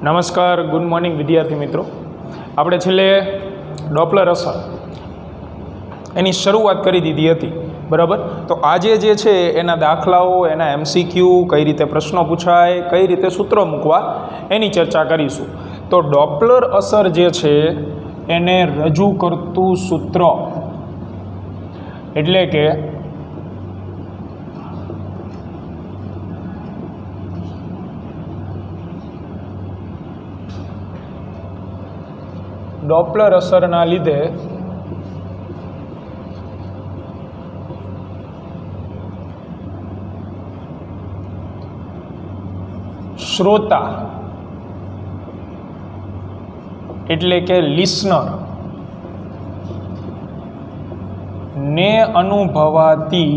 નમસ્કાર, good morning વિદ્યાર્થી મિત્રો. આપણે છેલ્લે ડોપલર અસર એની શરૂઆત કરી દીધી હતી, બરાબર. તો આજે જે છે એના દાખલાઓ, એના MCQ, કઈ રીતે પ્રશ્નો પૂછાય, કઈ રીતે સૂત્રો મૂકવા એની ચર્ચા કરીશું. તો ડોપલર અસર જે છે એને રજૂ કરતું સૂત્ર એટલે કે ડોપલર અસરના લીધે શ્રોતા એટલે કે લિસનર ને અનુભવાતી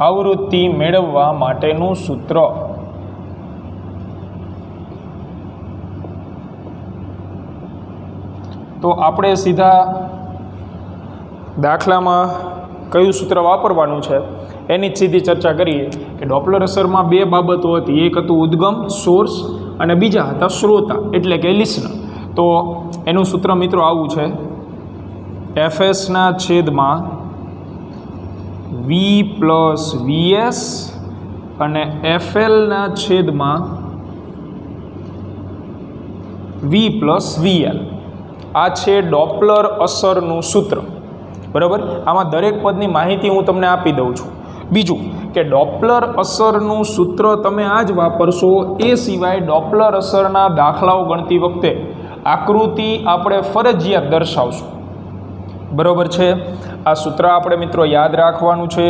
આવૃત્તિ મેળવવા માટેનું સૂત્ર. તો આપણે સીધા દાખલામાં કયું સૂત્ર વાપરવાનું છે એની જ સીધી ચર્ચા કરીએ કે ડોપલર અસરમાં બે બાબતો હતી. એક હતું ઉદ્ગમ, સોર્સ, અને બીજા હતા શ્રોતા એટલે કે લિસનર. તો એનું સૂત્ર મિત્રો આવું છે: FS/V + VS અને FL/V + VL. આ છે ડોપલર અસરનું સૂત્ર, બરાબર. આમાં દરેક પદની માહિતી હું તમને આપી દઉં છું. બીજું કે ડોપલર અસરનું સૂત્ર તમે આ જ વાપરશો, એ સિવાય ડોપલર અસરના દાખલાઓ ગણતી વખતે આકૃતિ આપણે ફરજિયાત દર્શાવશું, બરાબર છે. આ સૂત્ર આપણે મિત્રો યાદ રાખવાનું છે.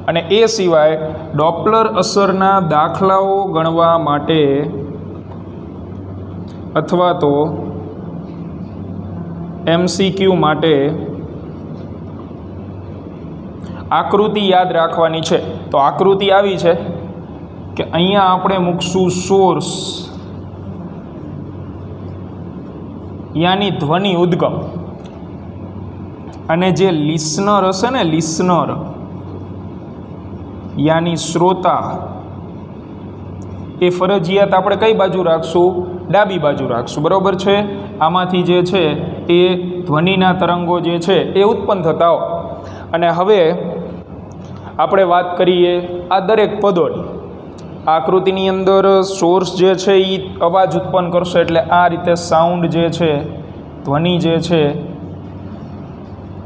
અને એ સિવાય ડોપલર અસરના દાખલાઓ ગણવા માટે અથવા તો MCQ માટે આકૃતિ યાદ રાખવાની છે. તો આકૃતિ આવી છે કે અહીંયા આપણે મૂકશું સોર્સ, યાની ધ્વનિ ઉદ્ગમ, અને જે લિસનર હશે ને, લિસનર યાની શ્રોતા, એ ફરજિયાત આપણે કઈ બાજુ રાખશું? ડાબી બાજુ રાખશું, બરાબર છે. આમાંથી જે છે એ ધ્વનિના તરંગો જે છે એ ઉત્પન્ન થતા હોય. અને હવે આપણે વાત કરીએ આ દરેક પદોની. આકૃતિની અંદર સોર્સ જે છે એ અવાજ ઉત્પન્ન કરશે, એટલે આ રીતે સાઉન્ડ જે છે, ધ્વનિ જે છે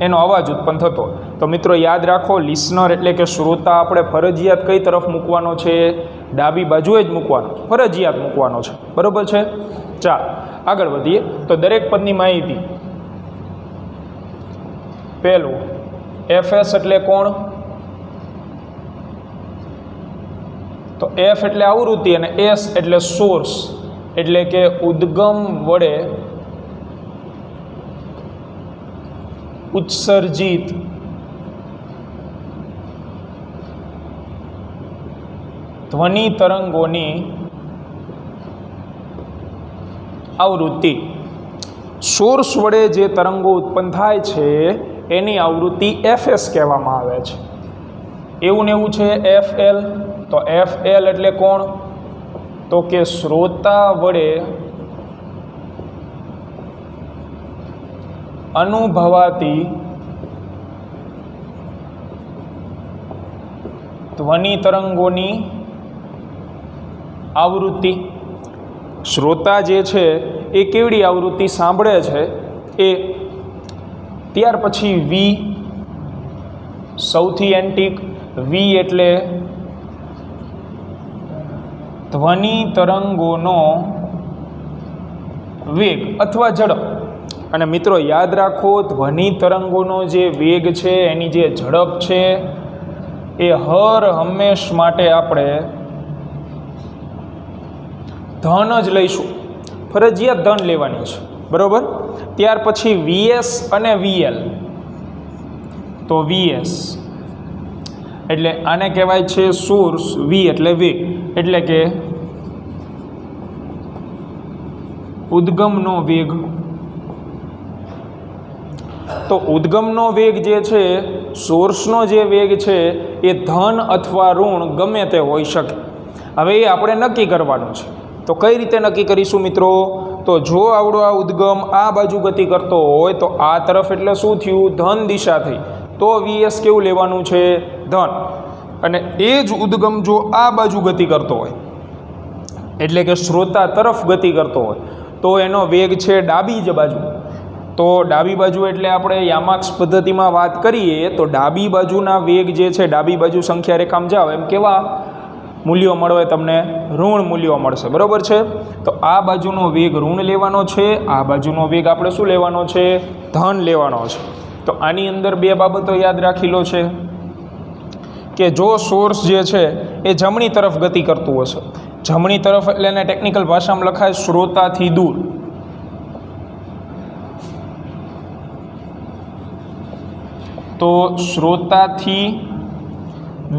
એનો અવાજ ઉત્પન્ન થતો. તો મિત્રો યાદ રાખો, લિસનર એટલે કે શ્રોતા આપણે ફરજિયાત કઈ તરફ મૂકવાનો છે? ડાબી બાજુએ જ મૂકવાનો, ફરજિયાત મૂકવાનો છે, બરાબર છે. ચાલ આગળ વધીએ. તો દરેક પદની માહિતી. પહેલું FS એટલે કોણ? તો F એટલે આવૃત્તિ અને S એટલે સોર્સ, એટલે કે ઉદ્ગમ વડે ઉત્સર્જિત ધ્વનિ તરંગોની આવૃત્તિ. સોર્સ વડે જે તરંગો ઉત્પન્ન થાય છે એની આવૃત્તિ FS કહેવામાં આવે છે. એવું ને એવું છે FL. તો FL એટલે કોણ? તો કે શ્રોતા વડે અનુભવાતી ધ્વનિ તરંગોની આવૃત્તિ. શ્રોતા જે છે એ કેવડી આવૃત્તિ સાંભળે છે એ. ત્યાર પછી V, સૌથી એન્ટિક. V એટલે ધ્વનિ તરંગોનો વેગ અથવા ઝડપ. અને મિત્રો યાદ રાખો, ધ્વનિ તરંગોનો જે વેગ છે, એની જે ઝડપ છે, એ હર હંમેશ માટે આપણે ધન જ લઈશું, ફરજિયાત ધન લેવાની છે, બરાબર. ત્યાર પછી VS અને VL. તો VS એટલે આને કહેવાય છે સોર્સ, V એટલે વેગ, એટલે કે ઉદ્ગમનો વેગ. તો ઉદ્ગમનો વેગ જે છે, સોર્સનો જે વેગ છે એ ધન અથવા ઋણ ગમે તે હોઈ શકે. હવે એ આપણે નક્કી કરવાનું છે. તો કઈ રીતે નક્કી કરીશું મિત્રો? તો જો આવડો આ ઉદ્ગમ આ બાજુ ગતિ કરતો હોય તો આ તરફ એટલે શું થયું? ધન દિશા થઈ. તો વીએસ કેવું લેવાનું છે? ધન. અને એ જ ઉદ્ગમ જો આ બાજુ ગતિ કરતો હોય એટલે કે શ્રોતા તરફ ગતિ કરતો હોય તો એનો વેગ છે ડાબી જ બાજુ. તો ડાબી બાજુ એટલે આપણે યામાક્સ પદ્ધતિમાં વાત કરીએ તો ડાબી બાજુના વેગ જે છે, ડાબી બાજુ સંખ્યા રેખામાં જાઓ એમ કેવા મૂલ્યો મળે તમને? ઋણ મૂલ્યો મળશે. બરાબર છે. તો આ બાજુનો વેગ ઋણ લેવાનો છે, આ બાજુનો વેગ આપણે શું લેવાનો છે? ધન લેવાનો છે. તો આની અંદર બે બાબતો યાદ રાખી લો છે કે જો સોર્સ જે છે એ જમણી તરફ ગતિ કરતું હશે, જમણી તરફ એટલે એને ટેકનિકલ ભાષામાં લખાય શ્રોતાથી દૂર. તો શ્રોતાથી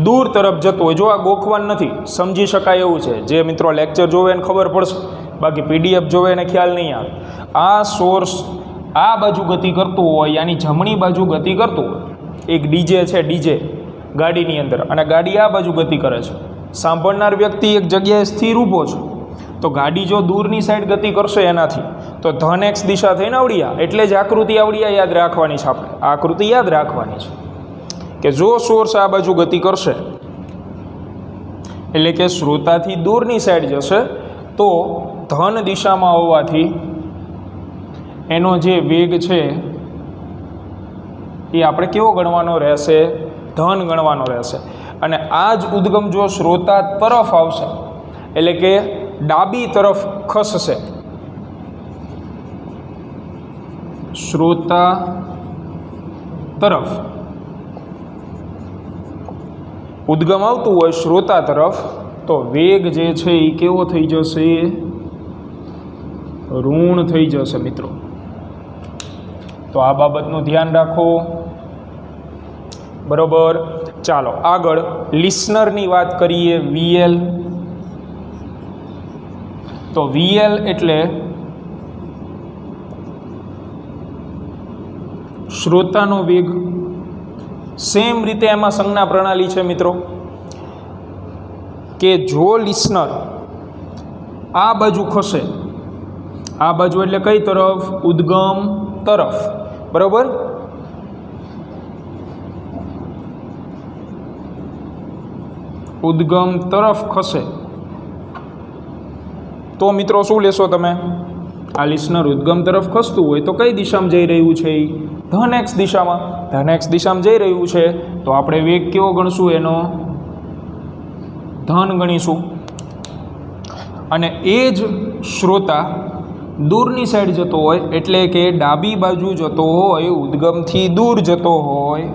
દૂર તરફ જતો હોય, જો આ ગોખવાન નથી, સમજી શકાય એવું છે. જે મિત્રો લેક્ચર જોવે એને ખબર પડશે, બાકી પીડીએફ જોવે એને ખ્યાલ નહીં આવે. આ સોર્સ આ બાજુ ગતિ કરતું હોય, યાની જમણી બાજુ ગતિ કરતું હોય. એક ડીજે છે, ડીજે ગાડીની અંદર, અને ગાડી આ બાજુ ગતિ કરે છે. સાંભળનાર વ્યક્તિ એક જગ્યાએ સ્થિર ઊભો છે. તો ગાડી જો દૂરની સાઈડ ગતિ કરશે એનાથી તો ધન એક્સ દિશા થઈને આવડિયા, એટલે જ આકૃતિ આવડિયા યાદ રાખવાની છે. આપણે આકૃતિ યાદ રાખવાની છે કે જો સોર્સ આ બાજુ ગતિ કરશે એટલે કે શ્રોતાથી દૂરની સાઈડ જશે તો ધન દિશામાં હોવાથી એનો જે વેગ છે એ આપણે કેવો ગણવાનો રહેશે? ધન ગણવાનો રહેશે. અને આ જ ઉદ્ગમ જો શ્રોતા તરફ આવશે એટલે કે ડાબી તરફ ખસશે, શ્રોતા તરફ ઉદ્ગમ આવતું હોય શ્રોતા તરફ, તો વેગ જે છે એ કેવો થઈ જશે? ઋણ થઈ જશે મિત્રો. તો આ બાબતનું ધ્યાન રાખો. બરોબર. ચાલો આગળ લિસનરની વાત કરીએ. વીએલ. તો વીએલ એટલે શ્રોતાનો વેગ. સેમ રીતે એમાં સંજ્ઞા પ્રણાલી છે મિત્રો કે જો લિસનર આ બાજુ ખસે, આ બાજુ એટલે કઈ તરફ? ઉદ્ગમ તરફ. બરાબર. ઉદ્ગમ તરફ ખસે તો મિત્રો શું લેશો તમે? આ લિસનર ઉદ્ગમ તરફ ખસતું હોય તો કઈ દિશામાં જઈ રહ્યું છે? ધન એક્સ દિશામાં. ધન એક્સ દિશામાં જઈ રહ્યું છે તો આપણે વેગ કેવો ગણશું? એનો ધન ગણીશું. અને એ જ શ્રોતા દૂરની સાઈડ જતો હોય એટલે કે ડાબી બાજુ જતો હોય, ઉદ્ગમથી દૂર જતો હોય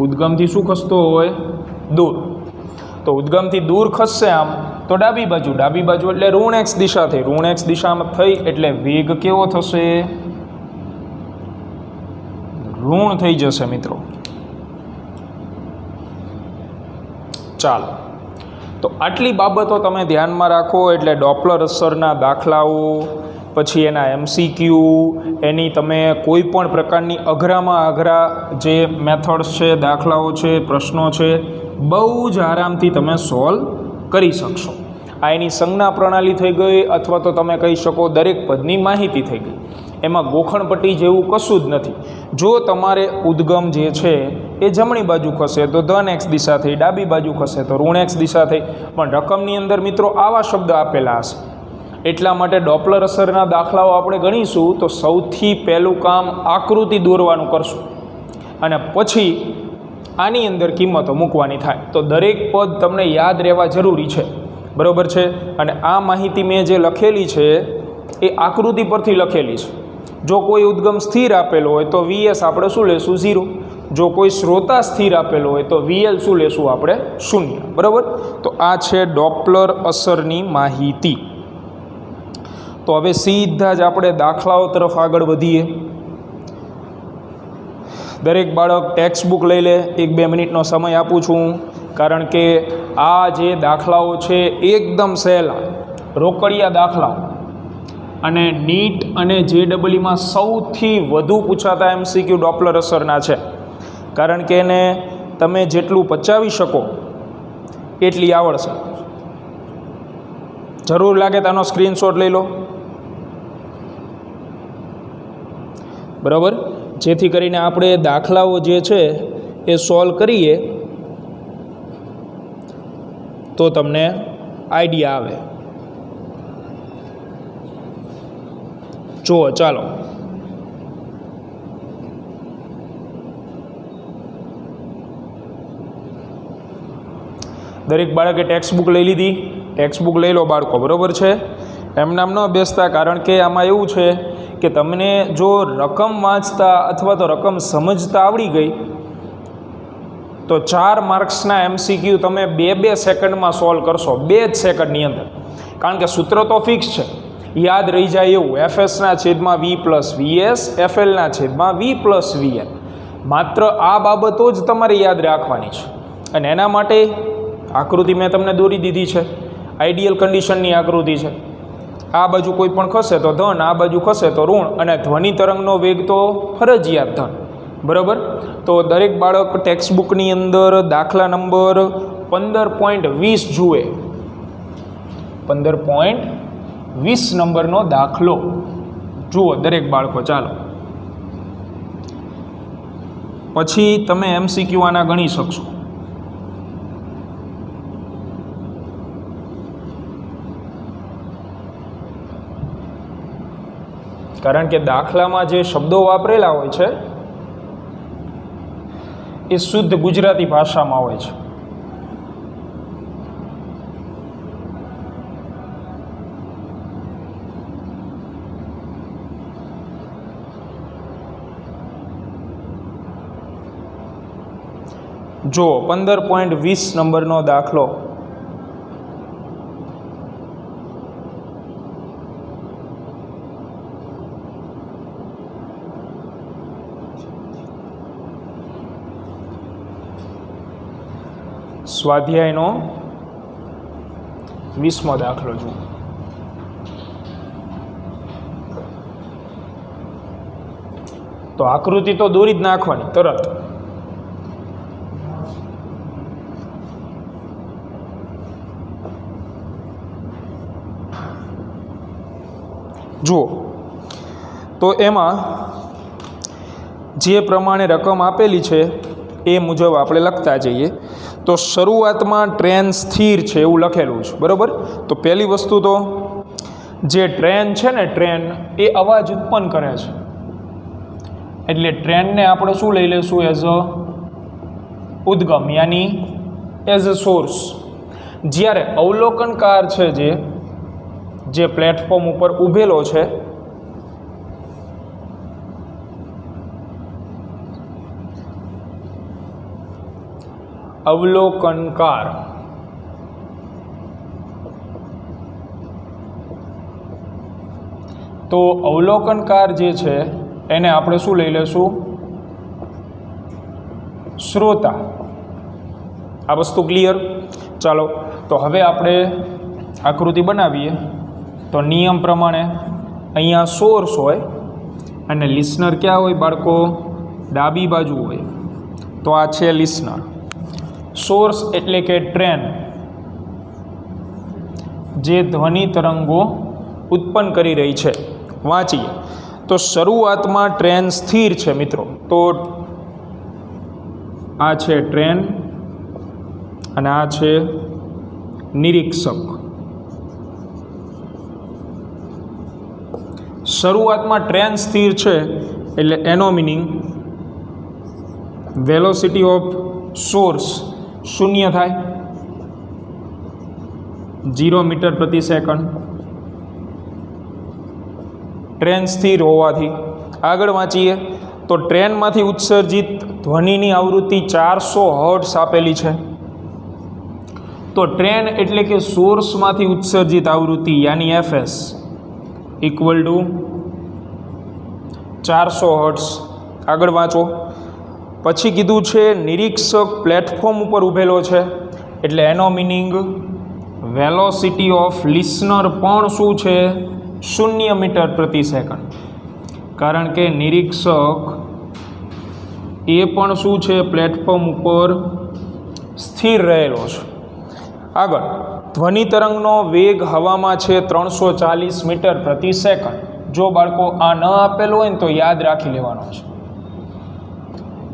ઉદ્ગમથી શું ખસતો હોય? દૂર. તો ઉદ્ગમથી દૂર ખસશે આમ તો ડાબી બાજુ. ડાબી બાજુ એટલે ઋણ એક્સ દિશા થઈ. ઋણ એક્સ દિશામાં થઈ એટલે વેગ કેવો થશે? ઋણ થઈ જશે મિત્રો. ચાલો, તો આટલી બાબતો તમે ધ્યાનમાં રાખો. એટલે ડોપલર અસરના દાખલાઓ, પછી એના એમસીક્યુ, એની તમે કોઈ પણ પ્રકારની અઘરામાં અઘરા જે મેથડ્સ છે, દાખલાઓ છે, પ્રશ્નો છે, બહુ જ આરામથી તમે સોલ્વ કરી શકશો. આ એની સંજ્ઞા પ્રણાલી થઈ ગઈ, અથવા તો તમે કહી શકો દરેક પદની માહિતી થઈ ગઈ. એમાં ગોખણપટ્ટી જેવું કશું જ નથી. જો તમારે ઉદ્ગમ જે છે એ જમણી બાજુ ખસે તો ધન એક્સ દિશા થઈ, ડાબી બાજુ ખસે તો ઋણ એક્સ દિશા થઈ. પણ રકમની અંદર મિત્રો આવા શબ્દ આપેલા હશે. એટલા માટે ડોપલર અસરના દાખલાઓ આપણે ગણીશું તો સૌથી પહેલું કામ આકૃતિ દોરવાનું કરશું અને પછી આની અંદર કિંમતો મૂકવાની થાય. તો દરેક પદ તમને યાદ રહેવા જરૂરી છે. બરાબર છે. અને આ માહિતી મેં જે લખેલી છે એ આકૃતિ પરથી લખેલી છે. જો કોઈ ઉદ્ગમ સ્થિર આપેલો હોય તો વીએસ આપણે શું લેશું? 0. જો કોઈ શ્રોતા સ્થિર આપેલો હોય તો વીએલ શું લેશું આપણે? 0. બરાબર. તો આ છે ડોપલર અસરની માહિતી. તો હવે સીધા જ આપણે દાખલાઓ તરફ આગળ વધીએ. દરેક બાળક ટેક્સ્ટ બુક લઈ લે. 1-2 મિનિટનો સમય આપું છું, કારણ કે આ જે દાખલાઓ છે એકદમ સહેલા રોકડિયા દાખલાઓ અને નીટ અને JEEમાં સૌથી વધુ પૂછાતા MCQ ડોપલર અસરના છે, કારણ કે એને તમે જેટલું પચાવી શકો એટલી આવડશે. જરૂર લાગે તો આનો સ્ક્રીનશોટ લઈ લો, બરાબર, જેથી કરીને આપણે દાખલાઓ જે છે એ સોલ્વ કરીએ તો તમને આઈડિયા આવે. જુઓ, ચાલો દરેક બાળકે ટેક્સ્ટ બુક લઈ લીધી. ટેક્સ્ટ બુક લઈ લો બાળકો, બરાબર છે. એમ નામ ન બેસતા, કારણ કે આમાં એવું છે કે તમને જો રકમ વાંચતા અથવા તો રકમ સમજતા આવડી ગઈ તો 4 માર્ક્સના MCQ તમે 2 સેકન્ડમાં સોલ્વ કરશો, 2 જ સેકન્ડની અંદર. કારણ કે સૂત્ર તો ફિક્સ છે, યાદ રહી જાય એવું, FS/V+VS, FL/V+VN. માત્ર આ બાબતો જ તમારે યાદ રાખવાની છે. અને એના માટે આકૃતિ મેં તમને દોરી દીધી છે, આઈડિયલ કન્ડિશનની આકૃતિ છે. આ બાજુ કોઈ પણ ખસે તો ધન, આ બાજુ ખસે તો ઋણ, અને ધ્વનિ તરંગનો વેગ તો ફરજિયાત ધન, બરાબર. તો દરેક બાળક ટેક્સ્ટ બુકની અંદર દાખલા નંબર 15.20 જુએ. 15.20 નંબરનો દાખલો જુઓ દરેક બાળકો. ચાલો, પછી તમે MCQ આના ગણી શકશો. કારણ કે દાખલામાં જે શબ્દો વાપરેલા હોય છે એ શુદ્ધ ગુજરાતી ભાષામાં હોય છે. જો 15.20 નંબરનો દાખલો. સ્વાધ્યાયનો 20મો દાખલો જુઓ. તો આકૃતિ તો દોરી જ નાખવાની તરત. જુઓ, તો એમાં જે પ્રમાણે રકમ આપેલી છે એ મુજબ આપણે લખતા જઈએ. તો શરૂઆતમાં ટ્રેન સ્થિર છે એવું લખેલું છે, બરાબર. તો પહેલી વસ્તુ તો જે ટ્રેન છે ને, ટ્રેન એ અવાજ ઉત્પન્ન કરે છે, એટલે ટ્રેનને આપણે શું લઈ લઈશું? એઝ અ ઉદ્ગમ, યાની એઝ અ સોર્સ. જ્યારે અવલોકનકાર છે જે પ્લેટફોર્મ ઉપર ઊભેલો છે, અવલોકનકાર, તો અવલોકનકાર જે છે એને આપણે શું લઈ લઈશું? શ્રોતા. આ વસ્તુ ક્લિયર? ચાલો, તો હવે આપણે આકૃતિ બનાવીએ. તો નિયમ પ્રમાણે અહીંયા સોર્સ હોય અને લિસનર ક્યાં હોય બાળકો? ડાબી બાજુ હોય. તો આ છે લિસનર. સોર્સ એટલે કે ટ્રેન જે ધ્વનિ તરંગો ઉત્પન્ન કરી રહી છે. વાંચીએ તો શરૂઆતમાં ટ્રેન સ્થિર છે મિત્રો. તો આ છે ટ્રેન અને આ છે નિરીક્ષક. શરૂઆતમાં ટ્રેન સ્થિર છે એટલે એનો મિનિંગ વેલોસિટી ઓફ સોર્સ શૂન્ય થાય, 0 મીટર પ્રતિ સેકન્ડ. ટ્રેન સ્થિર હોવાથી આગળ વાંચીએ તો ટ્રેનમાંથી ઉત્સર્જિત ધ્વનિની આવૃત્તિ 400 હર્ટ્ઝ આપેલી છે. તો ટ્રેન એટલે કે સોર્સમાંથી ઉત્સર્જિત આવૃત્તિ યાની FS ઇક્વલ ટુ 400 હર્ટ્ઝ. આગળ વાંચો. પછી કીધું છે નિરીક્ષક પ્લેટફોર્મ ઉપર ઊભેલો છે. એટલે એનો મિનિંગ વેલોસિટી ઓફ લિસનર પણ શું છે 0 મીટર પ્રતિ સેકન્ડ, કારણ કે નિરીક્ષક એ પણ શું છે પ્લેટફોર્મ ઉપર સ્થિર રહેલો છે. આગળ ધ્વનિ તરંગનો વેગ હવામાં છે 340 મીટર પ્રતિ સેકન્ડ. જો બાળકો આ ન આપેલો હોય ને તો યાદ રાખી લેવાનો છે.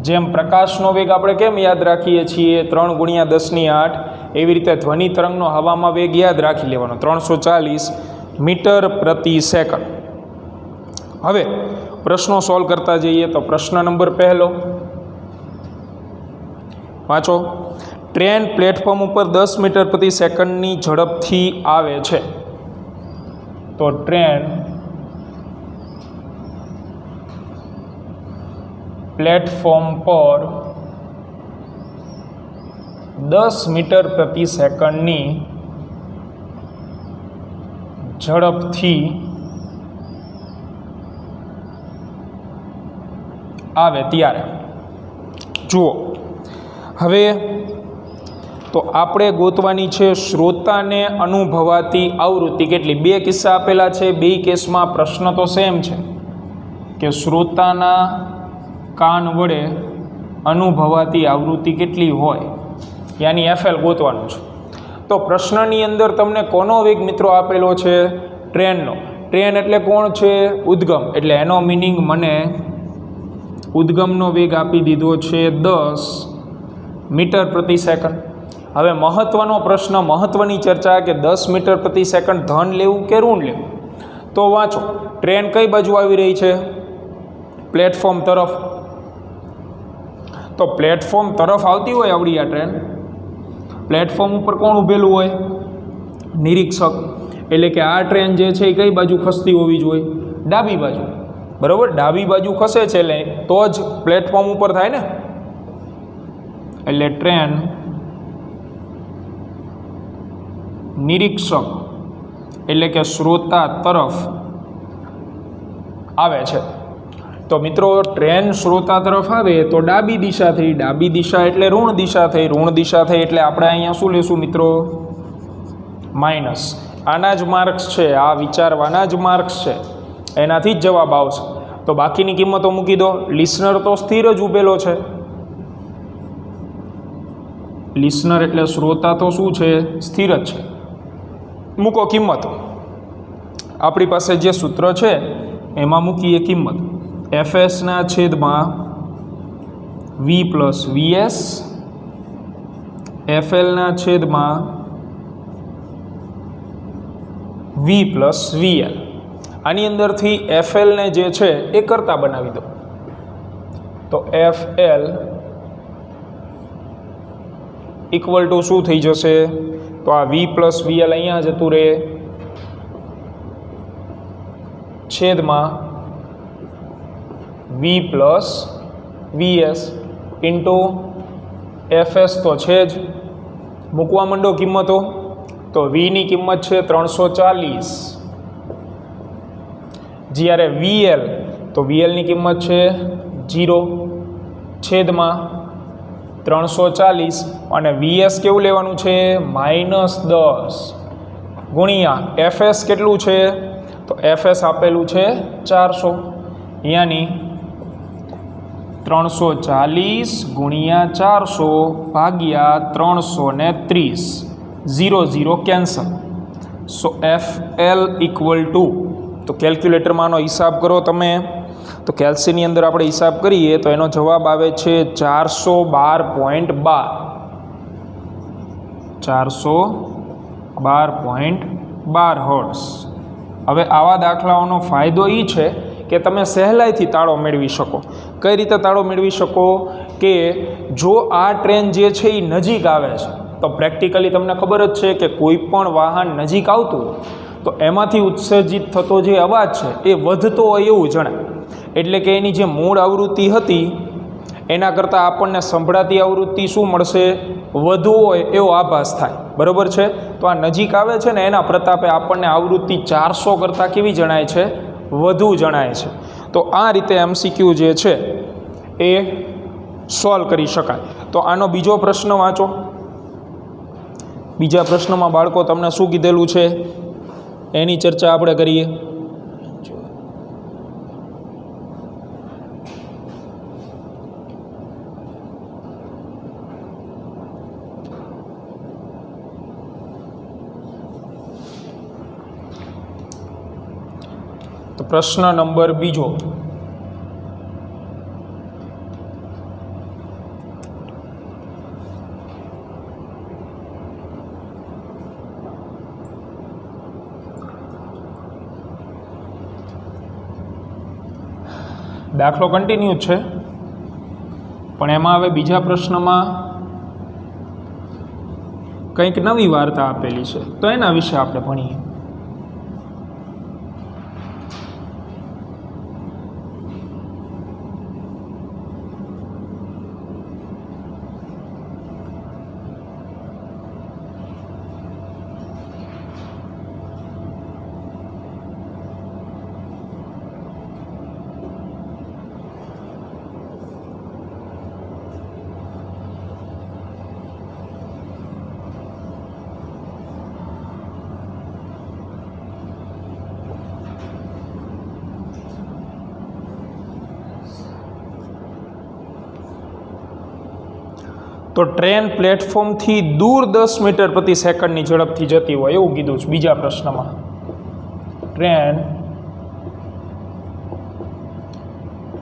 જેમ પ્રકાશનો વેગ આપણે કેમ યાદ રાખીએ છીએ 3 × 10⁸, એવી રીતે ધ્વનિ તરંગનો હવામાં વેગ યાદ રાખી લેવાનો 340 મીટર પ્રતિ સેકન્ડ. હવે પ્રશ્નો સોલ્વ કરતા જઈએ. તો પ્રશ્ન નંબર પહેલો વાંચો. ટ્રેન પ્લેટફોર્મ ઉપર 10 મીટર પ્રતિ સેકન્ડની ઝડપથી આવે છે. તો ટ્રેન પ્લેટફોર્મ પર 10 મીટર પ્રતિ સેકન્ડની ઝડપથી આવે ત્યારે જુઓ. હવે તો આપણે ગોતવાની છે શ્રોતાને અનુભવાતી આવૃત્તિ કેટલી. 2 કિસ્સા આપેલા છે, 2 કેસમાં પ્રશ્ન તો સેમ છે કે શ્રોતાના કાન વડે અનુભવાતી આવૃત્તિ કેટલી હોય, યાની FL ગોતવાનું છે. તો પ્રશ્નની અંદર તમને કોનો વેગ મિત્રો આપેલો છે? ટ્રેનનો. ટ્રેન એટલે કોણ છે? ઉદ્ગમ. એટલે એનો મિનિંગ મને ઉદ્ગમનો વેગ આપી દીધો છે 10 મીટર પ્રતિ સેકન્ડ. હવે મહત્વનો પ્રશ્ન, મહત્વની ચર્ચા કે 10 મીટર પ્રતિ સેકન્ડ ધન લેવું કે ઋણ લેવું. તો વાંચો, ટ્રેન કઈ બાજુ આવી રહી છે? પ્લેટફોર્મ તરફ. તો પ્લેટફોર્મ તરફ આવતી હોય આવડી આ ટ્રેન, પ્લેટફોર્મ ઉપર કોણ ઊભેલું હોય? નિરીક્ષક. એટલે કે આ ટ્રેન જે છે એ કઈ બાજુ ખસતી હોવી જોઈએ? ડાબી બાજુ. બરાબર, ડાબી બાજુ ખસે છે એટલે તો જ પ્લેટફોર્મ ઉપર થાય ને. એટલે ટ્રેન નિરીક્ષક એટલે કે શ્રોતા તરફ આવે છે. તો મિત્રો ટ્રેન શ્રોતા તરફ આવે તો ડાબી દિશા થઈ, ડાબી દિશા એટલે ઋણ દિશા થઈ, ઋણ દિશા થઈ એટલે આપણે અહીંયા શું લેશું મિત્રો? માઇનસ. આના જ માર્ક્સ છે, આ વિચારવાના જ માર્ક્સ છે, એનાથી જ જવાબ આવશે. તો બાકીની કિંમતો મૂકી દો. લિસનર તો સ્થિર જ ઊભેલો છે. લિસનર એટલે શ્રોતા તો શું છે? સ્થિર જ છે. મૂકો કિંમતો. આપણી પાસે જે સૂત્ર છે એમાં મૂકીએ કિંમત. FSના છેદમાં V + VS, FLના છેદમાં V + VL. આની અંદરથી FLને જે છે એ કરતા બનાવી દો. તો FL ઇક્વલ ટુ શું થઈ જશે? તો આ V + VL અહીંયા જતું રહે, છેદમાં V + VS ઇન્ટુ FS તો છે જ. મૂકવા માંડો કિંમતો. તો Vની કિંમત છે 340, જ્યારે VL તો VLની કિંમત છે 0, છેદમાં 340 અને VS કેવું લેવાનું છે? -10 ગુણ્યા FS કેટલું છે? તો FS આપેલું છે 400, યાની 340 ગુણ્યા 400 ભાગ્યા 330, 0 0 cancel. So FL equal to, તો કેલ્ક્યુલેટરમાં આનો હિસાબ કરો તમે. તો કેલ્સીની અંદર આપણે હિસાબ કરીએ તો એનો જવાબ આવે છે 412.12, 412.12 હર્ટ્ઝ. હવે આવા દાખલાઓનો ફાયદો એ છે કે તમે સહેલાઈથી તાળો મેળવી શકો. કઈ રીતે તાળો મેળવી શકો? કે જો આ ટ્રેન જે છે એ નજીક આવે છે તો પ્રેક્ટિકલી તમને ખબર જ છે કે કોઈ પણ વાહન નજીક આવતું હોય તો એમાંથી ઉત્સર્જિત થતો જે અવાજ છે એ વધતો હોય એવું જણાય. એટલે કે એની જે મૂળ આવૃત્તિ હતી એના કરતાં આપણને સંભળાતી આવૃત્તિ શું મળશે? વધુ હોય એવો આભાસ થાય. બરાબર છે? તો આ નજીક આવે છે ને એના પ્રતાપે આપણને આવૃત્તિ 400 કરતાં કેવી જણાય છે? વધુ જણાય છે. તો આ રીતે MCQ જે છે એ સોલ્વ કરી શકાય. તો આનો બીજો પ્રશ્ન વાંચો. બીજા પ્રશ્નમાં બાળકો તમને શું કીધેલું છે એની ચર્ચા આપણે કરીએ. તો પ્રશ્ન નંબર બીજો, દાખલો કન્ટિન્યુ છે પણ એમાં હવે બીજા પ્રશ્નમાં કંઈક નવી વાર્તા આપેલી છે તો એના વિશે આપણે ભણીએ. તો ટ્રેન પ્લેટફોર્મથી દૂર 10 મીટર પ્રતિ સેકન્ડની ઝડપથી જતી હોય એવું કીધું છે બીજા પ્રશ્નમાં. ટ્રેન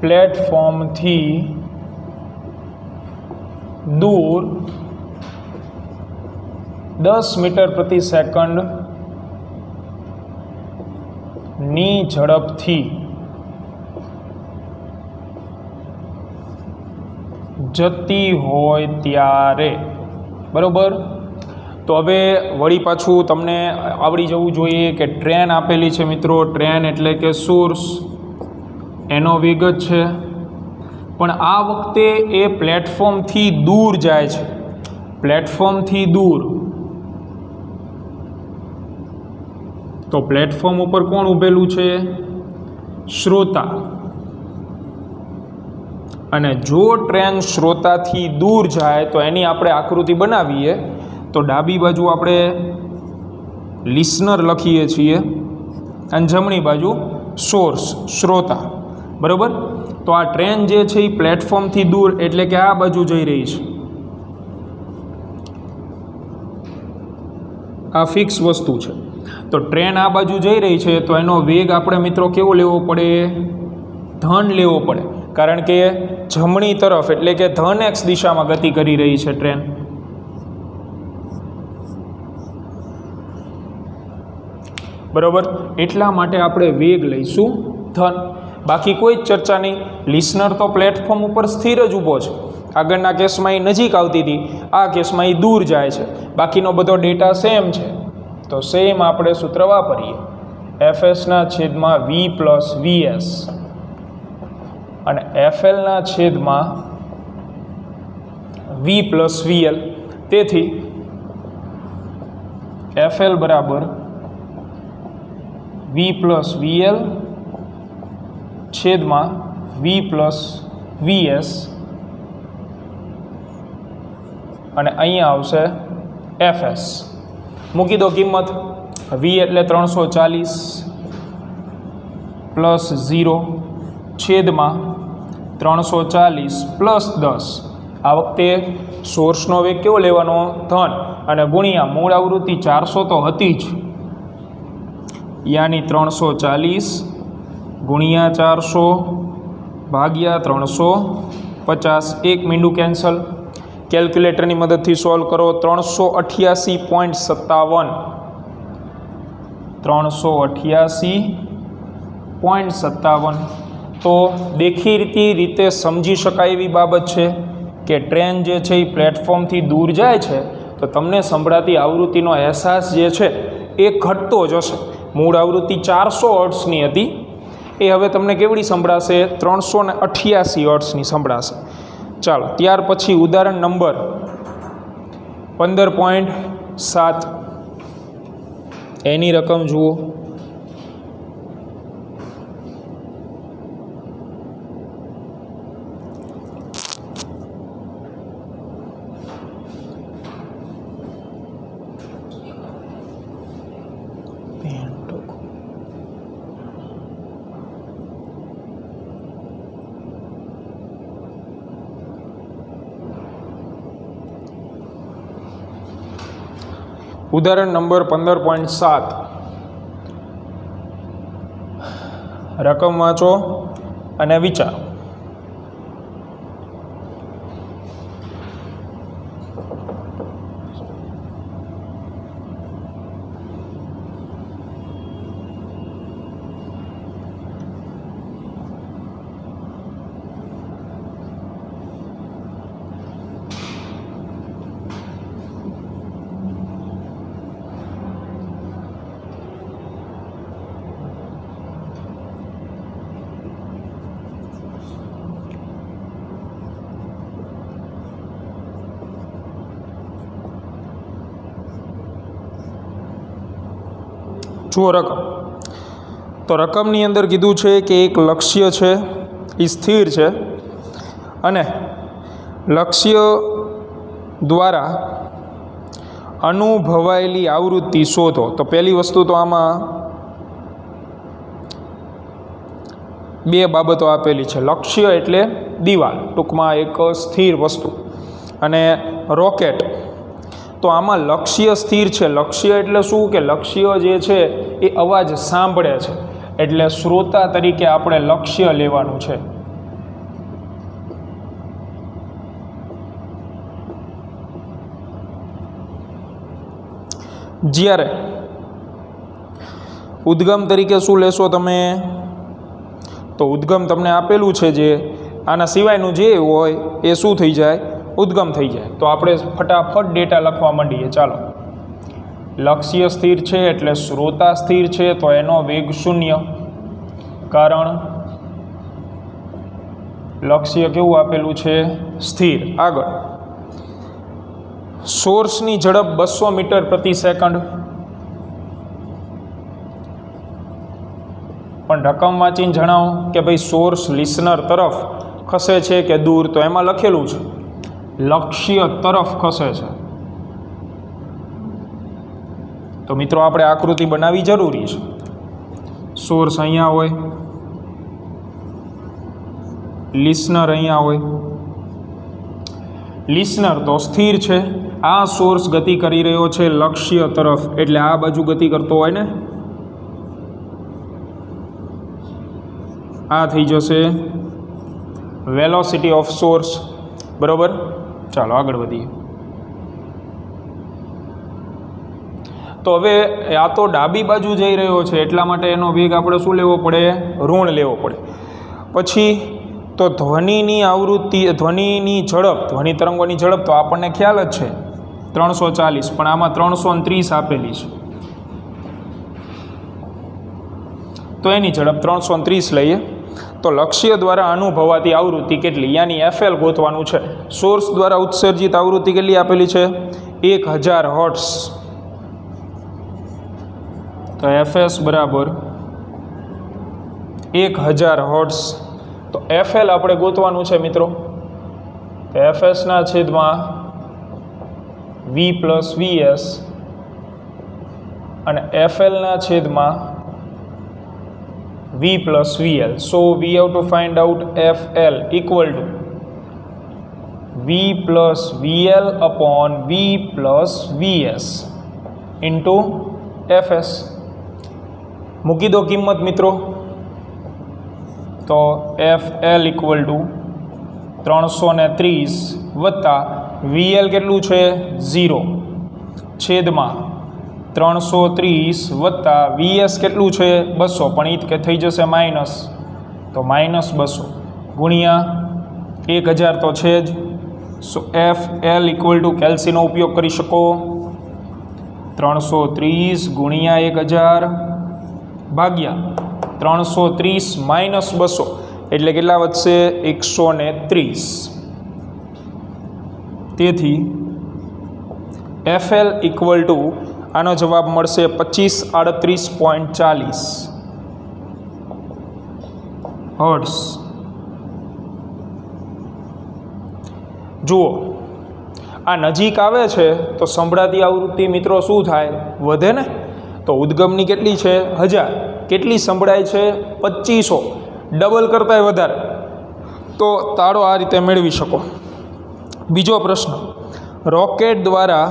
પ્લેટફોર્મથી દૂર 10 મીટર પ્રતિ સેકન્ડની ઝડપથી જતી હોય ત્યારે, બરાબર. તો હવે વળી પાછું તમને આવડી જવું જોઈએ કે ટ્રેન આપેલી છે મિત્રો, ટ્રેન એટલે કે સોર્સ, એનો વેગ જ છે, પણ આ વખતે એ પ્લેટફોર્મથી દૂર જાય છે, પ્લેટફોર્મથી દૂર. તો પ્લેટફોર્મ ઉપર કોણ ઊભેલું છે? શ્રોતા. અને જો ટ્રેન શ્રોતાથી દૂર જાય તો એની આપણે આકૃતિ બનાવીએ. તો ડાબી બાજુ આપણે લિસનર લખીએ છીએ અને જમણી બાજુ સોર્સ, શ્રોતા, બરાબર. તો આ ટ્રેન જે છે એ પ્લેટફોર્મથી દૂર એટલે કે આ બાજુ જઈ રહી છે, આ ફિક્સ વસ્તુ છે. તો ટ્રેન આ બાજુ જઈ રહી છે તો એનો વેગ આપણે મિત્રો કેવો લેવો પડે? ધન લેવો પડે, કારણ કે જમણી તરફ એટલે કે ધન એક્સ દિશામાં ગતિ કરી રહી છે ટ્રેન. બરાબર. એટલા માટે આપણે વેગ લઈશું ધન, બાકી કોઈ જ ચર્ચા નહીં. લિસનર તો પ્લેટફોર્મ ઉપર સ્થિર જ ઊભો છે, આગળના કેસમાં એ નજીક આવતી હતી, આ કેસમાં એ દૂર જાય છે, બાકીનો બધો ડેટા સેમ છે. તો સેમ આપણે સૂત્ર વાપરીએ, FS/V + VS અને FL/V + VL. તેથી FL = V + VL / V + VS અને અહીંયા આવશે FS. મૂકી દો કિંમત. V એટલે 340 + 0 છેદમાં 340 + 10. આ વખતે સોર્સનો વેગ કેવો લેવાનો? ધન, અને ગુણ્યા મૂળ આવૃત્તિ 400 તો હતી જ, યાની 340 ગુણ્યા 400 ભાગ્યા 350. એક મીંડું કેન્સલ. કેલ્ક્યુલેટરની મદદથી સોલ્વ કરો. 388.57 388.57. તો દેખીતી રીતે સમજી શકાય એવી બાબત છે કે ટ્રેન જે છે એ પ્લેટફોર્મથી દૂર જાય છે તો તમને સંભળાતી આવૃત્તિનો અહેસાસ જે છે એ ઘટતો જશે. મૂળ આવૃત્તિ 400 હર્ટ્ઝની હતી, એ હવે તમને કેવડી સંભળાશે? 388 હર્ટ્ઝની સંભળાશે. ચાલો, ત્યાર પછી ઉદાહરણ નંબર 15.7, એની રકમ જુઓ. ઉદાહરણ નંબર 15.7 રકમ વાંચો અને વિચારો. જુઓ રકમ. તો રકમની અંદર કીધું છે કે એક લક્ષ્ય છે એ સ્થિર છે અને લક્ષ્ય દ્વારા અનુભવાયેલી આવૃત્તિ શોધો. તો પહેલી વસ્તુ તો આમાં બે બાબતો આપેલી છે. લક્ષ્ય એટલે દિવાલ, ટૂંકમાં એક સ્થિર વસ્તુ, અને રોકેટ. તો આમાં લક્ષ્ય સ્થિર છે. લક્ષ્ય એટલે શું કે લક્ષ્ય જે છે એ અવાજ સાંભળે છે, એટલે શ્રોતા તરીકે આપણે લક્ષ્ય લેવાનું છે. જ્યારે ઉદ્ગમ તરીકે શું લેશો તમે? તો ઉદ્ગમ તમને આપેલું છે, જે આના સિવાયનું જે હોય એ શું થઈ જાય? ઉદ્ગમ થઈ જાય. તો આપણે ફટાફટ ડેટા લખવા માંડીએ. ચાલો. લક્ષ્ય સ્થિર છે એટલે શ્રોતા સ્થિર છે, તો એનો વેગ 0, કારણ લક્ષ્ય કેવું આપેલું છે? સ્થિર. આગળ, સોર્સની ઝડપ 200 મીટર પ્રતિ સેકન્ડ. પણ રકમ વાંચીને જણાવો કે ભાઈ સોર્સ લિસનર તરફ ખસે છે કે દૂર? તો એમાં લખેલું છે લક્ષ્ય તરફ ખસે છે. તો મિત્રો આપણે આકૃતિ બનાવવી જરૂરી છે. સોર્સ અહીંયા હોય, લિસનર અહીંયા હોય. લિસનર તો સ્થિર છે, આ સોર્સ ગતિ કરી રહ્યો છે લક્ષ્ય તરફ, એટલે આ બાજુ ગતિ કરતો હોય ને, આ થઈ જશે વેલોસિટી ઓફ સોર્સ. બરાબર. ચાલો આગળ વધીએ. તો હવે આ તો ડાબી બાજુ જઈ રહ્યો છે, એટલા માટે એનો વેગ આપણે શું લેવો પડે? ઋણ લેવો પડે. પછી તો ધ્વનિની આવૃત્તિ, ધ્વનિની ઝડપ, ધ્વનિ તરંગોની ઝડપ તો આપણને ખ્યાલ જ છે 340, પણ આમાં 330 આપેલી છે. તો એની ઝડપ 330 લઈએ. તો લક્ષ્ય દ્વારા અનુભવાતી આવૃત્તિ કેટલી? યાની FL ગોતવાનું છે. સોર્સ દ્વારા ઉત્સર્જિત આવૃત્તિ કેટલી આપેલી છે? 1000 હર્ટ્ઝ. તો FS બરાબર 1000 હર્ટ્ઝ. તો FL આપણે ગોતવાનું છે મિત્રો. તો FSના છેદમાં V પ્લસ VS અને FLના છેદમાં V plus VL. So we have to find out FL equal to V plus VL upon V plus VS into FS. મૂકી દો કિંમત મિત્રો. તો FL equal to 330 વત્તા VL કેટલું છે? 0 છેદમાં 330 વત્તા VS કેટલું છે? 200, પણ એ કે થઈ જશે માઇનસ, તો -200 ગુણ્યા 1000 તો છે જ. સો FL ઇક્વલ ટુ કેલ્સીનો ઉપયોગ કરી શકો. 330 ગુણ્યા 1000 ભાગ્યા 330 માઇનસ 200, એટલે કેટલા વધશે? 130. તેથી FL ઇક્વલ ટુ આનો જવાબ મળશે 2538.40 હર્ટ્ઝ. જુઓ, આ નજીક આવે છે તો સંભળાતી આવૃત્તિ મિત્રો શું થાય? વધે ને. તો ઉદ્ગમની કેટલી છે? 1000. કેટલી સંભળાય છે? 2500. ડબલ કરતાંય વધારે. તો તાળો આ રીતે મેળવી શકો. બીજો પ્રશ્ન, રોકેટ દ્વારા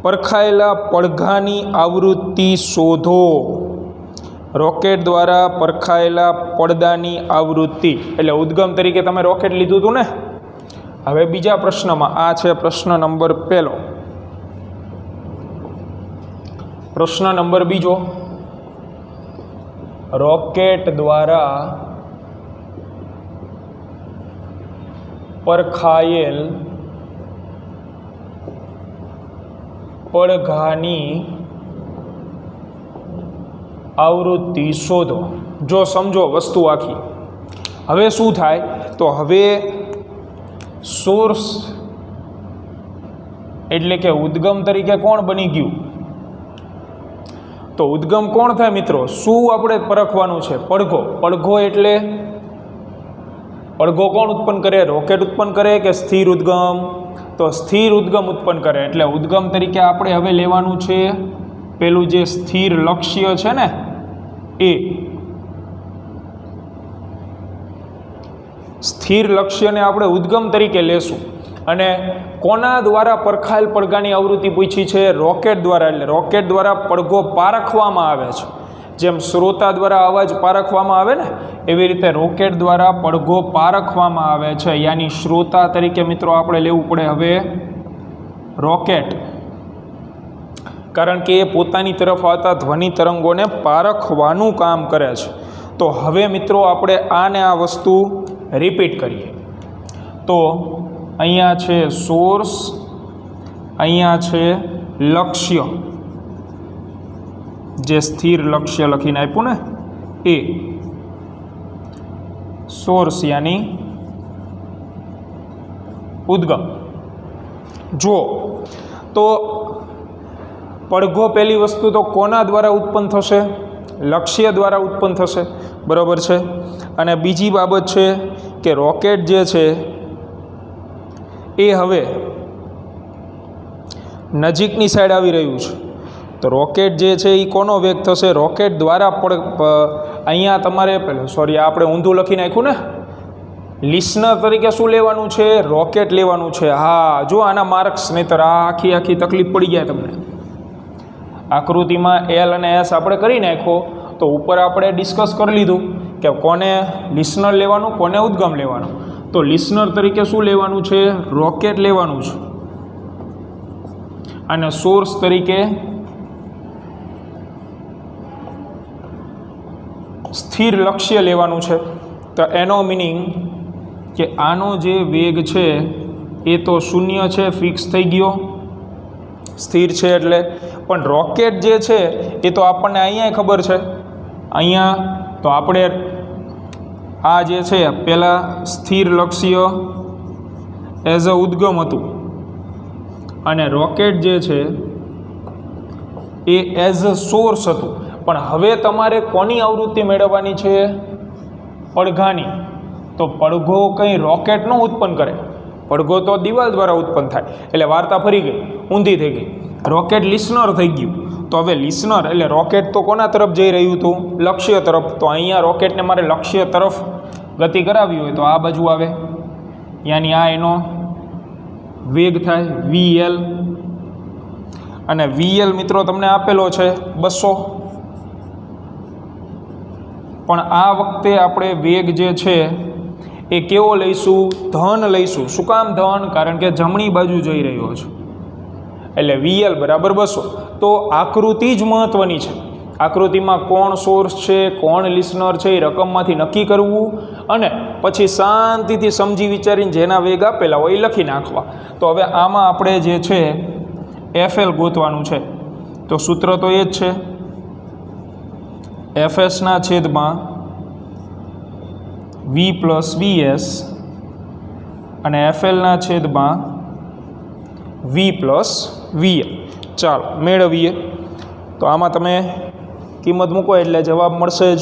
પરખાયેલા પડઘાની આવૃત્તિ શોધો. રોકેટ દ્વારા પરખાયેલા પડદાની આવૃત્તિ એટલે ઉદ્ગમ તરીકે તમે રોકેટ લીધું હતું ને. હવે બીજા પ્રશ્નમાં આ છે પ્રશ્ન નંબર પહેલો. પ્રશ્ન નંબર બીજો, રોકેટ દ્વારા પરખાયેલ પડઘાની આવૃત્તિ શોધો. જો સમજો વસ્તુ આખી. હવે શું થાય તો હવે સોર્સ એટલે કે ઉદ્ગમ તરીકે કોણ બની ગયું? તો ઉદ્ગમ કોણ થાય મિત્રો? શું આપણે પરખવાનું છે? પડઘો. પડઘો એટલે પડઘો કોણ ઉત્પન્ન કરે? રોકેટ ઉત્પન્ન કરે કે સ્થિર ઉદ્ગમ? તો સ્થિર ઉદ્ગમ ઉત્પન્ન કરે. એટલે ઉદ્ગમ તરીકે આપણે હવે લેવાનું છે પેલું જે સ્થિર લક્ષ્ય છે ને એ. સ્થિર લક્ષ્યને આપણે ઉદ્ગમ તરીકે લેશું. અને કોના દ્વારા પરખાયેલ પડઘાની આવૃત્તિ પૂછી છે? રોકેટ દ્વારા. એટલે રોકેટ દ્વારા પડઘો પારખવામાં આવે છે. જેમ શ્રોતા દ્વારા અવાજ પારખવામાં આવે ને એવી રીતે રોકેટ દ્વારા પડઘો પારખવામાં આવે છે. યાની શ્રોતા તરીકે મિત્રો આપણે લેવું પડે હવે રોકેટ, કારણ કે એ પોતાની તરફ આવતા ધ્વનિ તરંગોને પારખવાનું કામ કરે છે. તો હવે મિત્રો આપણે આને આ વસ્તુ રિપીટ કરીએ. તો અહીંયા છે સોર્સ, અહીંયા છે લક્ષ્ય, જે સ્થિર લક્ષ્ય લખીને આપ્યું ને એ સોર્સ યાની ઉદ્ગમ. જો તો પડઘો પહેલી વસ્તુ તો કોના દ્વારા ઉત્પન્ન થશે? લક્ષ્ય દ્વારા ઉત્પન્ન થશે, બરાબર છે. અને બીજી બાબત છે કે રોકેટ જે છે એ હવે નજીકની સાઈડ આવી રહ્યું છે. તો રોકેટ જે છે એ કોનો વેગ થશે? રોકેટ દ્વારા અહીંયા તમારે આપણે ઊંધું લખી નાખ્યું ને. લિસનર તરીકે શું લેવાનું છે? રોકેટ લેવાનું છે. હા, જો આના માર્ક્સ, નહીંતર આ આખી તકલીફ પડી જાય તમને. આકૃતિમાં એલ અને એસ આપણે કરી નાખો તો ઉપર આપણે ડિસ્કસ કરી લીધું કે કોને લિસનર લેવાનું, કોને ઉદ્ગમ લેવાનું. તો લિસનર તરીકે શું લેવાનું છે? રોકેટ લેવાનું છે. અને સોર્સ તરીકે સ્થિર લક્ષ્ય લેવાનું છે. તો એનો મિનિંગ કે આનો જે વેગ છે એ તો શૂન્ય છે, ફિક્સ થઈ ગયો, સ્થિર છે એટલે. પણ રોકેટ જે છે એ તો આપણને અહીંયા ખબર છે. અહીંયા તો આપણે આ જે છે પહેલાં સ્થિર લક્ષ્ય એઝ અ ઉદ્ગમ હતું અને રોકેટ જે છે એ એઝ અ સોર્સ હતું. પણ હવે તમારે કોની આવૃત્તિ મેળવવાની છે? પડઘાની. તો પડઘો કંઈ રોકેટ ન ઉત્પન્ન કરે. પડઘો તો દિવાલ દ્વારા ઉત્પન્ન થાય. એટલે વાર્તા ફરી ગઈ, ઊંધી થઈ ગઈ. રોકેટ લિસનર થઈ ગયું. તો હવે લિસનર એટલે રોકેટ તો કોના તરફ જઈ રહ્યું હતું? લક્ષ્ય તરફ. તો અહીંયા રોકેટને મારે લક્ષ્ય તરફ ગતિ કરાવી હોય તો આ બાજુ આવે, યાની આ એનો વેગ થાય VL. અને VL મિત્રો તમને આપેલો છે 200. પણ આ વખતે આપણે વેગ જે છે એ કેવો લઈશું? ધન લઈશું. શું કામ ધન? કારણ કે જમણી બાજુ જઈ રહ્યો છે એટલે VL બરાબર 200. તો આકૃતિ જ મહત્ત્વની છે. આકૃતિમાં કોણ સોર્સ છે, કોણ લિસનર છે એ રકમમાંથી નક્કી કરવું અને પછી શાંતિથી સમજી વિચારીને જેના વેગ આપેલા હોય એ લખી નાખવા. તો હવે આમાં આપણે જે છે FL ગોતવાનું છે. તો સૂત્ર તો એ જ છે, FS/V + VS અને FL/V + VL. ચાલો મેળવીએ. તો આમાં તમે કિંમત મૂકો એટલે જવાબ મળશે જ.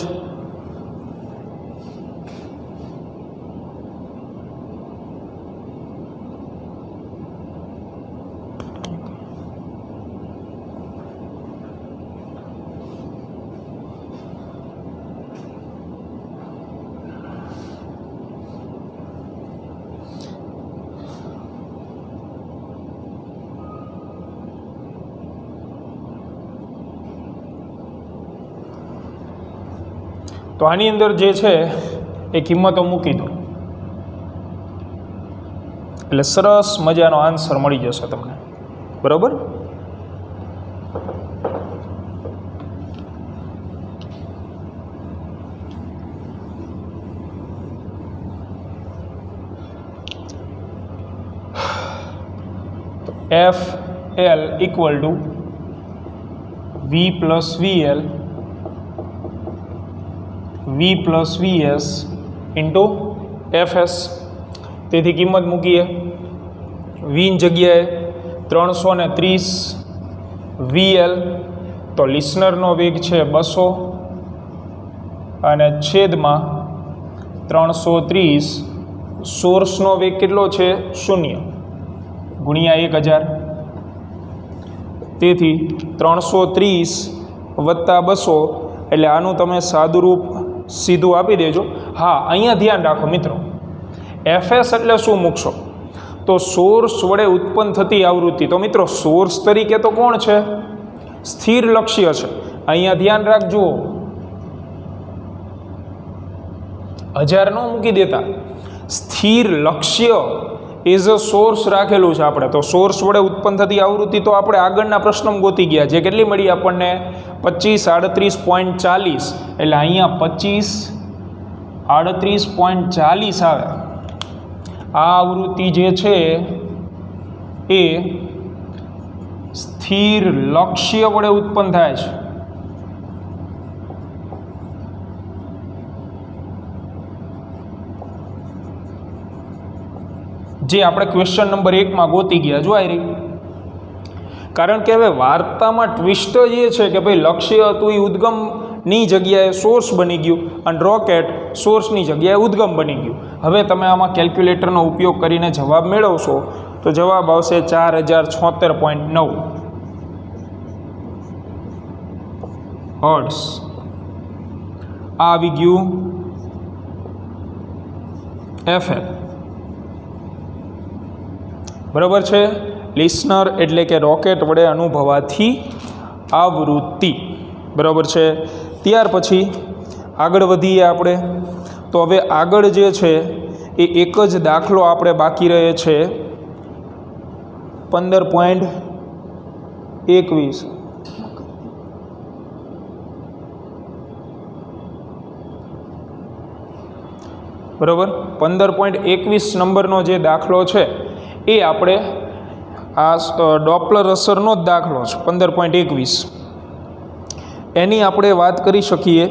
તો આની અંદર જે છે એ કિંમતો મૂકી દો એટલે સરસ મજાનો આન્સર મળી જશે તમને, બરાબર. F L equal to V plus VL V plus VS into FS. તેથી કિંમત મૂકીએ. વીની જગ્યાએ 330 વીએલ, તો લિસનરનો વેગ છે 200 અને છેદમાં 330 સોર્સનો વેગ કેટલો છે 0 ગુણ્યા 1000. તેથી 330 વત્તા 200 એટલે આનું તમે સાદુરૂપ સીધું આપી દેજો. હા, અહીંયા ધ્યાન રાખો મિત્રો, એફએસ એટલે શું મૂકશો તો સોર્સ વડે ઉત્પન્ન થતી આવૃત્તિ. તો મિત્રો સોર્સ તરીકે તો કોણ છે? સ્થિર લક્ષ્ય છે. અહીંયા ધ્યાન રાખજો, 1000 ન મૂકી દેતા, સ્થિર લક્ષ્ય એઝ અ સોર્સ રાખેલું છે આપણે. તો સોર્સ વડે ઉત્પન્ન થતી આવૃત્તિ તો આપણે આગળના પ્રશ્નમાં ગોતી ગયા, જે કેટલી મળી આપણને 2538.40. એટલે અહીંયા 2538.40 આવે. આ આવૃત્તિ જે છે એ સ્થિર લક્ષ્ય વડે ઉત્પન્ન થાય છે. જે આપણે ક્વેશ્ચન નંબર 1માં ગોતી ગયા, જો આવી રહી. કારણ કે હવે વાર્તામાં ટ્વિસ્ટ એ છે કે ભાઈ લક્ષ્ય હતું એ ઉદ્ગમની જગ્યાએ સોર્સ બની ગયું અને રોકેટ સોર્સની જગ્યાએ ઉદ્ગમ બની ગયું. હવે તમે આમાં કેલ્ક્યુલેટરનો ઉપયોગ કરીને જવાબ મેળવશો તો જવાબ આવશે 4076.9 હર્ટ્ઝ. આ આવી ગયું એફએલ, બરાબર છે. લિસનર એટલે કે રોકેટ વડે અનુભવાતી આવૃત્તિ, બરાબર છે. ત્યાર પછી આગળ વધીએ આપણે. તો હવે આગળ જે છે એ એક જ દાખલો આપણે બાકી રહે છે 15.21. બરાબર, 15.21 નંબરનો જે દાખલો છે એ આપણે આ ડોપલર અસરનો જ દાખલો છે 15.21. એની આપણે વાત કરી શકીએ.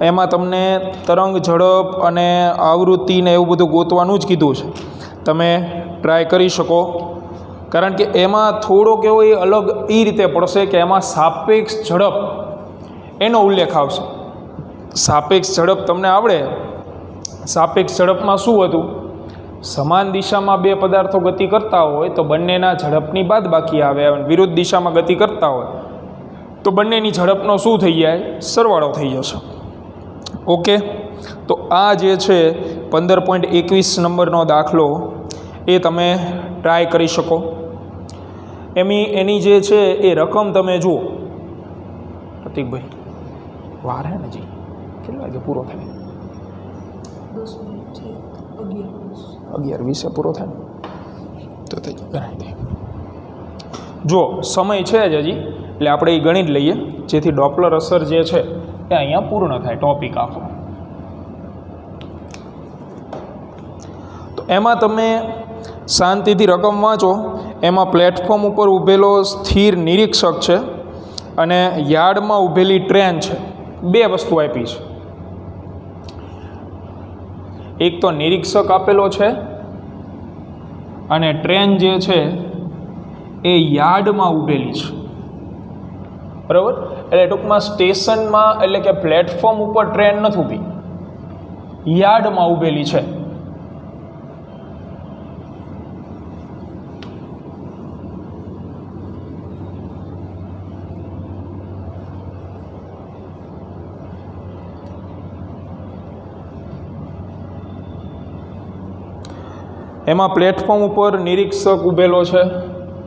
એમાં તમને તરંગ ઝડપ અને આવૃત્તિ ને એવું બધું ગોતવાનું જ કીધું છે. તમે ટ્રાય કરી શકો, કારણ કે એમાં થોડોક એવો એ અલગ એ રીતે પડશે કે એમાં સાપેક્ષ ઝડપ એનો ઉલ્લેખ આવશે. સાપેક્ષ ઝડપ તમને આવડે. સાપેક્ષ ઝડપમાં શું હતું? સમાન દિશામાં બે પદાર્થો ગતિ કરતા હોય તો બંનેના ઝડપની બાદબાકી આવે. વિરુદ્ધ દિશામાં ગતિ કરતા હોય તો બંનેની ઝડપનો શું થઈ જાય? સરવાળો થઈ જશે. ઓકે, તો આ જે છે 15.21 નંબરનો દાખલો એ તમે ટ્રાય કરી શકો. એની જે છે એ રકમ તમે જુઓ. પ્રતિકભાઈ વાર હે ને જી, કેટલા વાગે પૂરો થાય? 11:20 પૂરો થાય તો થઈ ગણાય દે. જો સમય છે જ હજી, એટલે આપણે એ ગણી જ લઈએ, જેથી ડોપલર અસર જે છે એ અહીંયા પૂર્ણ થાય ટોપિક આખો. તો એમાં તમે શાંતિથી રકમ વાંચો. એમાં પ્લેટફોર્મ ઉપર ઊભેલો સ્થિર નિરીક્ષક છે અને યાર્ડમાં ઊભેલી ટ્રેન છે. બે વસ્તુ આપી છે. એક તો નિરીક્ષક આપેલો છે અને ટ્રેન જે છે એ યાર્ડમાં ઊભેલી છે, બરાબર. એટલે ટૂંકમાં સ્ટેશનમાં એટલે કે પ્લેટફોર્મ ઉપર ટ્રેન નથી ઊભી, યાર્ડમાં ઊભેલી છે. એમાં પ્લેટફોર્મ ઉપર નિરીક્ષક ઊભેલો છે,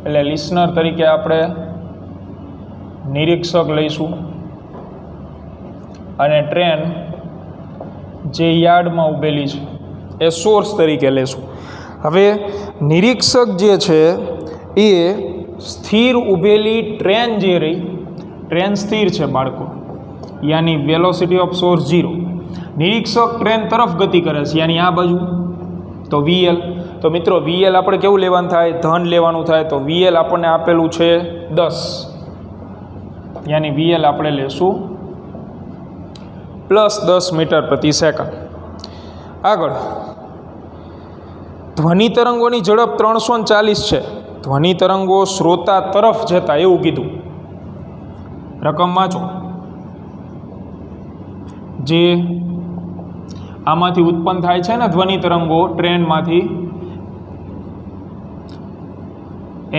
એટલે લિસનર તરીકે આપણે નિરીક્ષક લઈશું અને ટ્રેન જે યાર્ડમાં ઊભેલી છે એ સોર્સ તરીકે લેશું. હવે નિરીક્ષક જે છે એ સ્થિર ઊભેલી ટ્રેન જે રહી, ટ્રેન સ્થિર છે બાળકો, યાની વેલોસિટી ઓફ સોર્સ 0. નિરીક્ષક ટ્રેન તરફ ગતિ કરે છે, યાની આ બાજુ, તો VL. તો મિત્રો VL આપણે કેવું લેવાનું થાય? ધન લેવાનું થાય. તો VL આપણને આપેલું છે 10, યાની VL આપણે લેશું +10 મીટર પ્રતિ સેકન્ડ. આગળ ધ્વનિ તરંગોની ઝડપ 340 છે. ધ્વનિ તરંગો શ્રોતા તરફ જતા એવું કીધું. રકમ વાંચો. જે આમાંથી ઉત્પન્ન થાય છે ને ધ્વનિ તરંગો ટ્રેનમાંથી,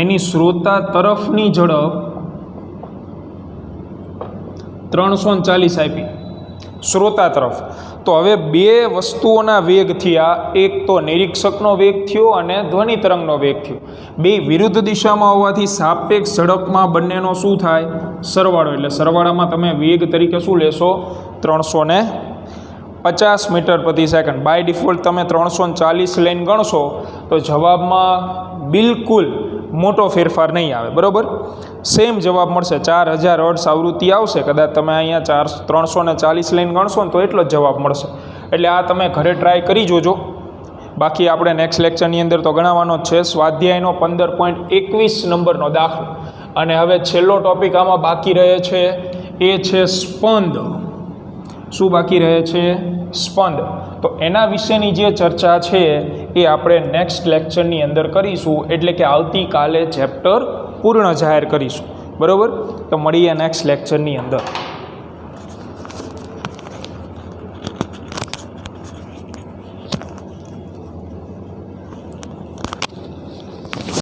એની શ્રોતા તરફની ઝડપ 340 આપી શ્રોતા તરફ. તો હવે બે વસ્તુઓના વેગ થયા, એક તો નિરીક્ષકનો વેગ થયો અને ધ્વનિ તરંગનો વેગ થયો. બે વિરુદ્ધ દિશામાં હોવાથી સાપેક્ષ ઝડપમાં બંનેનો શું થાય? સરવાળો. એટલે સરવાળામાં તમે વેગ તરીકે શું લેશો? 350 મીટર પ્રતિ સેકન્ડ. બાય ડિફોલ્ટ તમે 340 લઈને ગણશો તો જવાબમાં બિલકુલ મોટો ફેરફાર નહીં આવે, બરાબર? સેમ જવાબ મળશે. 4000 હર્ટ્ઝ આવૃત્તિ આવશે. કદાચ તમે અહીંયા 340 લઈને ગણશો ને તો એટલો જ જવાબ મળશે. એટલે આ તમે ઘરે ટ્રાય કરી જોજો. બાકી આપણે નેક્સ્ટ લેક્ચરની અંદર તો ગણાવવાનો જ છે. સ્વાધ્યાયનો 15.21 નંબરનો દાખલો. અને હવે છેલ્લો ટોપિક આમાં બાકી રહે છે એ છે સ્પંદ. શું બાકી રહે છે? સ્પંદ. તો એના વિશેની જે ચર્ચા છે એ આપણે નેક્સ્ટ લેક્ચરની અંદર કરીશું. એટલે કે આવતીકાલે ચેપ્ટર પૂર્ણ જાહેર કરીશું, બરાબર? તો મળીએ નેક્સ્ટ લેક્ચરની અંદર.